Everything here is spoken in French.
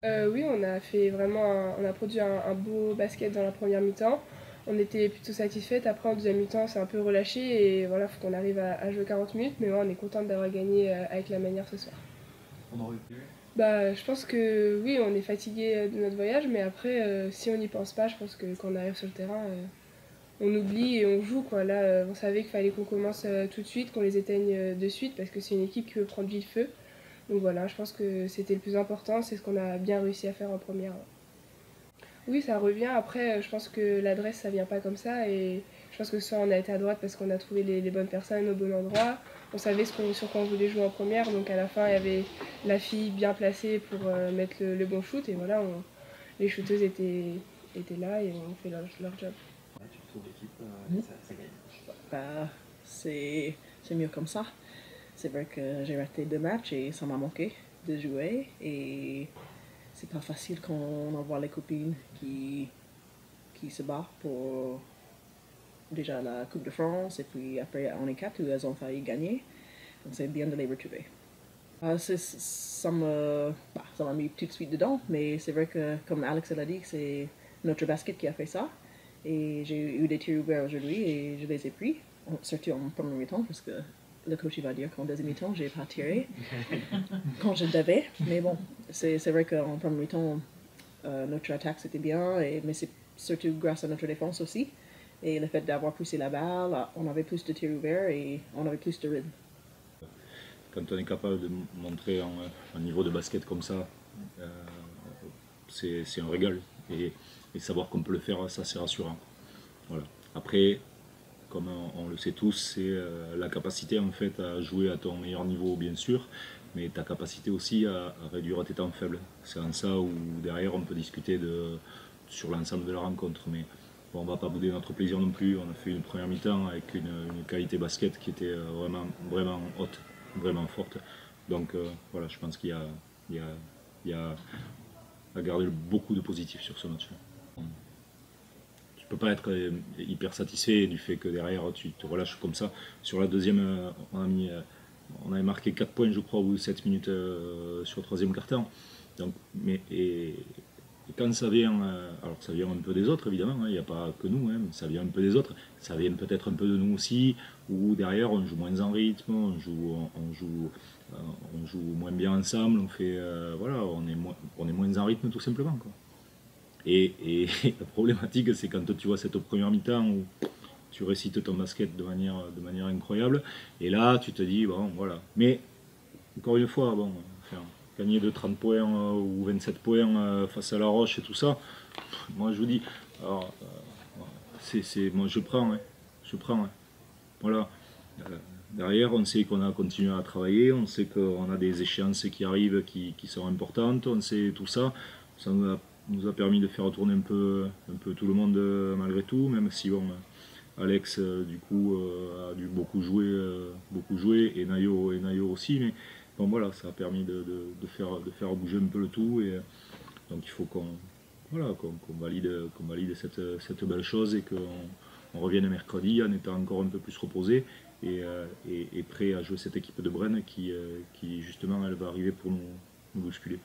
Oui, on a fait vraiment on a produit un beau basket dans la première mi-temps. On était plutôt satisfaite. Après, en deuxième mi-temps, c'est un peu relâché et voilà, faut qu'on arrive à jouer 40 minutes. Mais ouais, on est contente d'avoir gagné avec la manière ce soir. On aurait pu. Bah, je pense que oui, on est fatigué de notre voyage, mais après, si on n'y pense pas, je pense que quand on arrive sur le terrain, on oublie et on joue quoi. Là, on savait qu'il fallait qu'on commence tout de suite, qu'on les éteigne de suite parce que c'est une équipe qui veut prendre vite feu. Donc voilà, je pense que c'était le plus important, c'est ce qu'on a bien réussi à faire en première. Oui, ça revient. Après, je pense que l'adresse, ça vient pas comme ça. Et je pense que soit on a été à droite parce qu'on a trouvé les bonnes personnes au bon endroit. On savait sur quoi on voulait jouer en première. Donc à la fin, il y avait la fille bien placée pour mettre le bon shoot. Et voilà, les shooteuses étaient là et ont fait leur job. Ouais, tu trouves l'équipe, ça gagne. Bah, c'est mieux comme ça. C'est vrai que j'ai raté 2 matchs et ça m'a manqué de jouer. Et c'est pas facile quand on envoie les copines qui se battent pour déjà la Coupe de France et puis après on est 4 où elles ont failli gagner. Donc c'est bien de les retrouver. Ça m'a mis tout de suite dedans, mais c'est vrai que comme Alex l'a dit, c'est notre basket qui a fait ça. Et j'ai eu des tirs ouverts aujourd'hui et je les ai pris, surtout en premier mi-temps, parce que le coach il va dire qu'en deuxième mi-temps, j'ai pas tiré quand je devais. Mais bon, c'est vrai qu'en premier mi-temps, notre attaque c'était bien, mais c'est surtout grâce à notre défense aussi. Et le fait d'avoir poussé la balle, on avait plus de tirs ouverts et on avait plus de rythme. Quand on est capable de montrer un niveau de basket comme ça, euh, c'est un régal. Et savoir qu'on peut le faire, ça c'est rassurant. Voilà. Après, comme on le sait tous, c'est la capacité en fait à jouer à ton meilleur niveau bien sûr, mais ta capacité aussi à réduire tes temps faibles. C'est en ça où derrière on peut discuter sur l'ensemble de la rencontre. Mais bon, on ne va pas bouder notre plaisir non plus. On a fait une première mi-temps avec une qualité basket qui était vraiment haute, vraiment forte. Donc voilà, je pense qu'il y a à garder beaucoup de positifs sur ce match. Tu peux pas être hyper satisfait du fait que derrière tu te relâches comme ça. Sur la deuxième, on avait marqué 4 points je crois ou 7 minutes sur le troisième quart-temps. Donc, et quand ça vient, alors ça vient un peu des autres évidemment, il n'y a pas que nous, mais ça vient un peu des autres, ça vient peut-être un peu de nous aussi, où derrière on joue moins en rythme, on joue moins bien ensemble, voilà, on est moins en rythme tout simplement, quoi. Et la problématique, c'est quand tu vois cette première mi-temps où tu récites ton basket de manière incroyable, et là tu te dis, bon, voilà. Mais, encore une fois, bon, enfin, gagner de 30 points ou 27 points face à La Roche et tout ça, moi je vous dis, alors, moi je prends, hein, je prends, hein. Voilà. Euh, Derrière, on sait qu'on a continué à travailler, on sait qu'on a des échéances qui arrivent qui sont importantes, on sait tout ça. Ça nous a permis de faire tourner un peu tout le monde malgré tout, même si bon, Alex du coup a dû beaucoup jouer et Nayo aussi, mais bon voilà, ça a permis de faire bouger un peu le tout et donc il faut qu'on valide cette belle chose et qu'on revienne mercredi en étant encore un peu plus reposé et prêt à jouer cette équipe de Brennes qui justement elle va arriver pour nous bousculer.